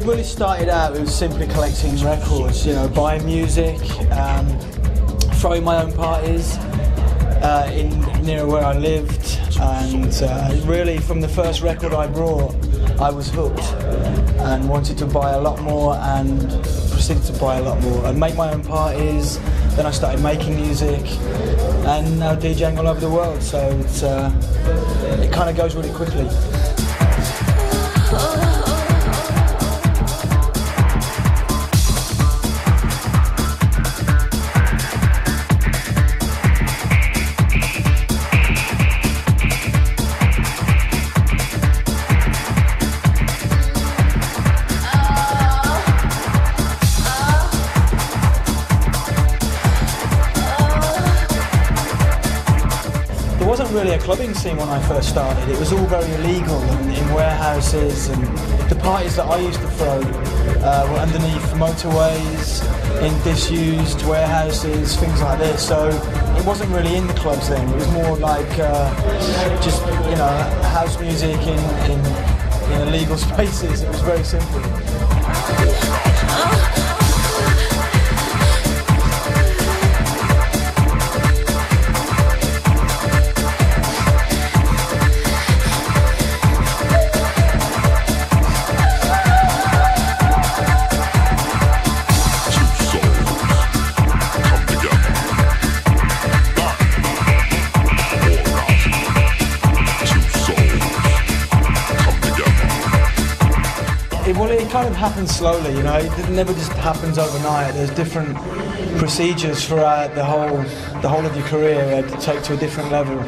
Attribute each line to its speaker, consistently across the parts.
Speaker 1: it really started out with simply collecting records, you know, buying music, throwing my own parties in near where I lived, and really from the first record I brought, I was hooked and wanted to buy a lot more and proceeded to buy a lot more and make my own parties. Then I started making music and now DJing all over the world, so it kind of goes really quickly. There wasn't really a clubbing scene when I first started. It was all very illegal in warehouses, and the parties that I used to throw were underneath motorways, in disused warehouses, things like this. So it wasn't really in the clubs then. It was more like just, you know, house music in illegal spaces. It was very simple. Well, it kind of happens slowly, you know. It never just happens overnight. There's different procedures throughout the whole of your career to take to a different level.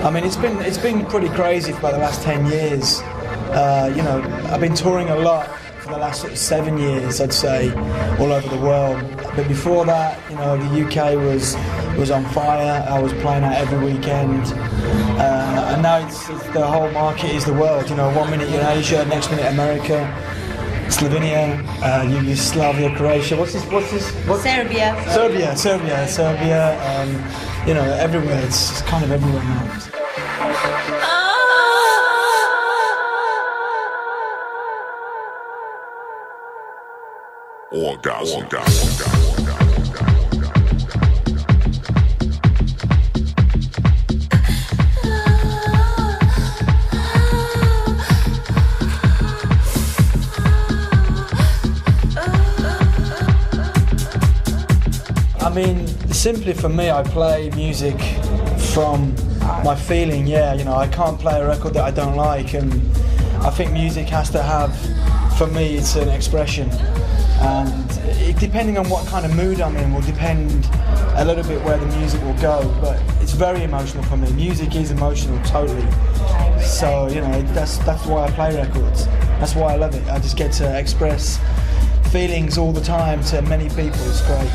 Speaker 1: I mean, it's been pretty crazy for about the last 10 years. You know, I've been touring a lot for the last sort of 7 years, I'd say, all over the world. But before that, you know, the UK was on fire. I was playing out every weekend. And now it's the whole market is the world. You know, 1 minute you're in Asia, next minute America, Slovenia, Yugoslavia, Croatia. What's this?
Speaker 2: Serbia.
Speaker 1: Serbia. You know, everywhere. It's kind of everywhere now.
Speaker 3: Orgasm.
Speaker 1: I mean, simply for me, I play music from my feeling. Yeah, you know, I can't play a record that I don't like, and I think music has to have, for me, it's an expression. And depending on what kind of mood I'm in will depend a little bit where the music will go, but it's very emotional for me. Music is emotional, totally. So, you know, that's why I play records. That's why I love it. I just get to express feelings all the time to many people. It's great.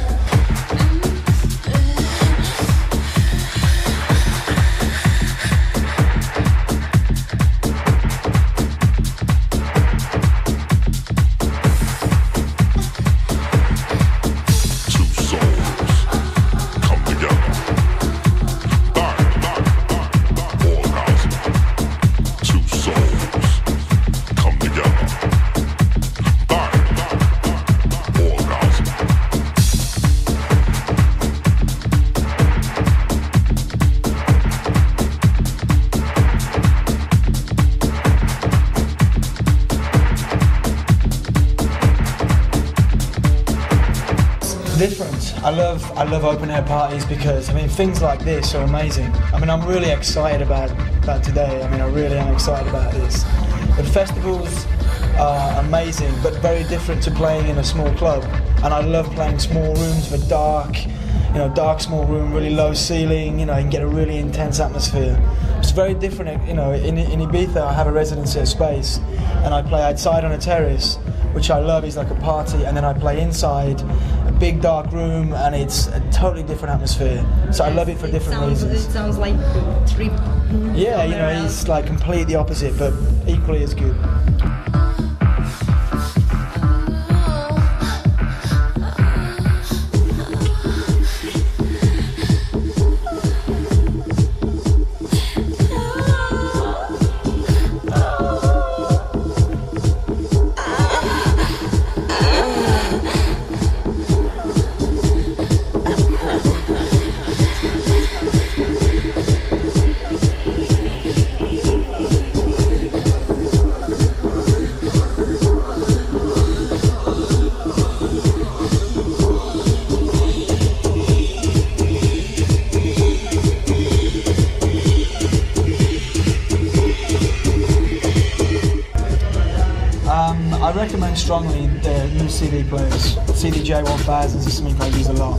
Speaker 1: Different. I love open air parties because, I mean, things like this are amazing. I mean, I'm really excited about today. I mean, I really am excited about this. But festivals are amazing, but very different to playing in a small club. And I love playing small rooms with dark small room, really low ceiling. You know, you can get a really intense atmosphere. It's very different. You know, in Ibiza, I have a residency at Space, and I play outside on a terrace, which I love. Is like a party, and then I play inside a big dark room, and it's a totally different atmosphere. So I love it for different reasons.
Speaker 2: It sounds like trip.
Speaker 1: Yeah, you know, it's like completely opposite, but equally as good. recommend strongly the new CD players. CDJ 1000s is something I use a lot.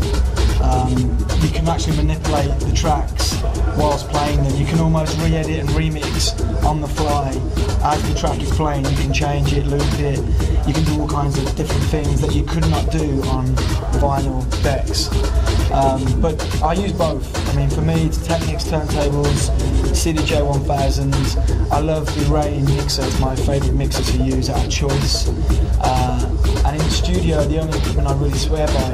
Speaker 1: You can actually manipulate the tracks whilst playing them. You can almost re-edit and remix on the fly as the track is playing. You can change it, loop it. You can do all kinds of different things that you could not do on vinyl decks. But I use both. I mean, for me, it's Technics turntables, CDJ 1000s. I love the Ray mixer. It's my favourite mixer to use out of choice. And in the studio, the only equipment I really swear by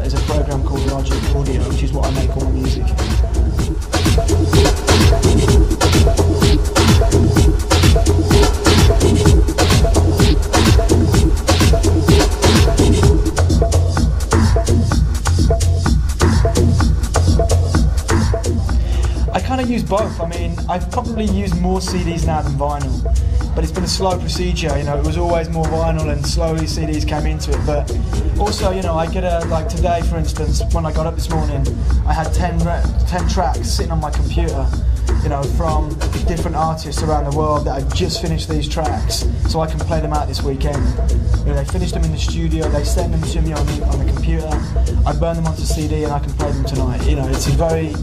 Speaker 1: is a program called Logic Audio, which is what I make all my music. I kind of use both. I mean, I've probably used more CDs now than vinyl, but it's been a slow procedure. You know, it was always more vinyl, and slowly CDs came into it. But also, you know, I get like today, for instance, when I got up this morning, I had 10 tracks sitting on my computer, you know, from different artists around the world that I've just finished these tracks, so I can play them out this weekend. You know, they finished them in the studio, they send them to me on the computer, I burn them onto CD, and I can play them tonight. You know, it's very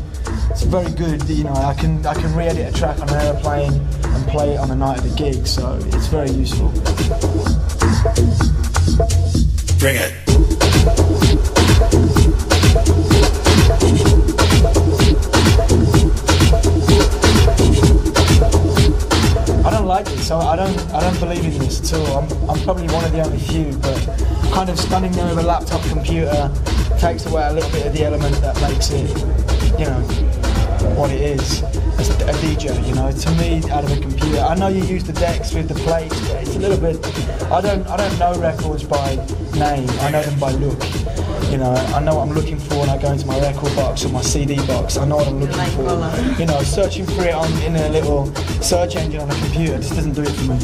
Speaker 1: good. You know, I can re-edit a track on an aeroplane and play it on the night of the gig, so it's very useful.
Speaker 3: Bring it.
Speaker 1: I don't like this. I don't believe in this at all. I'm probably one of the only few, but kind of standing there with a laptop computer takes away a little bit of the element that makes it, you know, what it is as a DJ. You know, to me, out of a computer, I know you use the decks with the plates, but it's a little bit. I don't know records by name. I know them by look. You know, I know what I'm looking for when I go into my record box or my CD box. I know what I'm looking for. You know, searching for it in a little search engine on a computer just doesn't do it for me.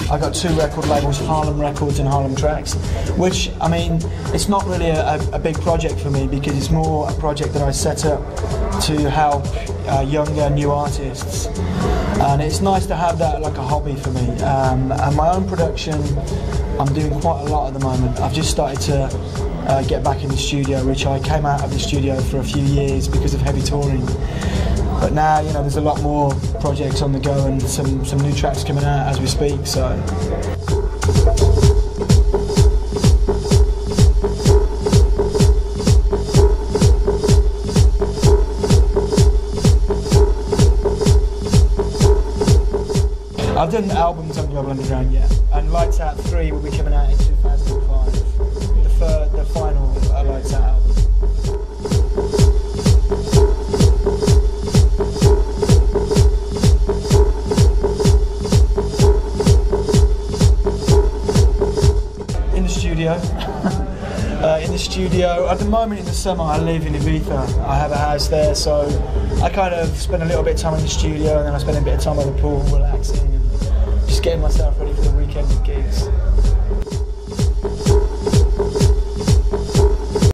Speaker 1: I got 2 record labels, Harlem Records and Harlem Tracks, which, I mean, it's not really a big project for me, because it's more a project that I set up to help younger, new artists. And it's nice to have that like a hobby for me. And my own production, I'm doing quite a lot at the moment. I've just started to get back in the studio, which I came out of the studio for a few years because of heavy touring. But now, you know, there's a lot more projects on the go and some new tracks coming out as we speak, so. I've done albums on Global Underground, yeah, and Lights Out 3 will be coming out in 2005, the final Lights Out album. In the studio, at the moment in the summer I live in Ibiza. I have a house there, so I kind of spend a little bit of time in the studio, and then I spend a bit of time by the pool relaxing and just getting myself ready for the weekend gigs.